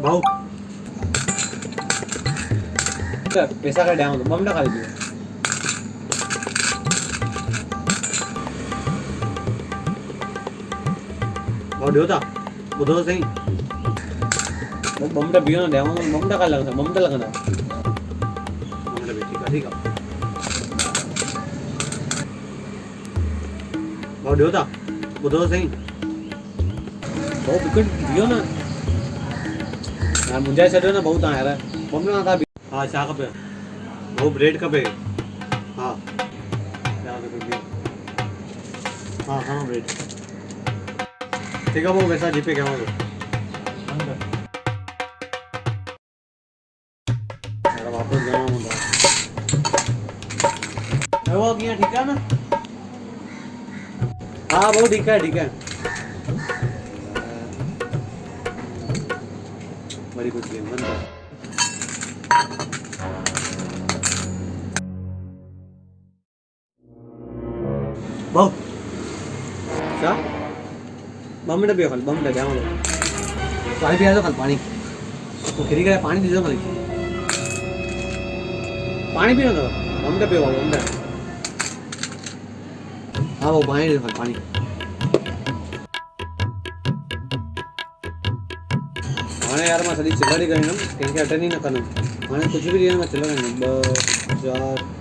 भाऊ पैसा का ड्याम बम ना खाली भाऊ देवता ॿुधो सही बम पियो न ॾियांव बम का लॻंदा बम त लॻंदा ठीक है भाऊ देवता ॿुधो सही भाऊ विकेट पियो न यार मुंहिंजा छॾियो न भाऊ तव्हां यार बम न था हा छा खपे भाऊ ब्रेड खपे हा छा खपे हा हा ब्रेड ठीक है भाऊ पैसा जीपे कयांव थो वापस ॾियणो हूंदो वो कीअं ठीक है ना हाँ भाऊ ठीक है बड़ी कुछ गेम बंद भाऊ क्या बम मिनट पियो खाली बम मिनट जाओ पानी पिया दो खाली पानी तो खिरी करे पानी दीजो खाली पानी पियो तो बम मिनट पियो बम मिनट हाँ वो पानी दीजो खाली पानी हाँ यार मैं सॼी चिल्लाड़ी करींदुमि कंहिंखे अटेंड ई न कंदुमि हाणे कुझु बि ॾींहुं मां चिल्ला कंदुमि 2 4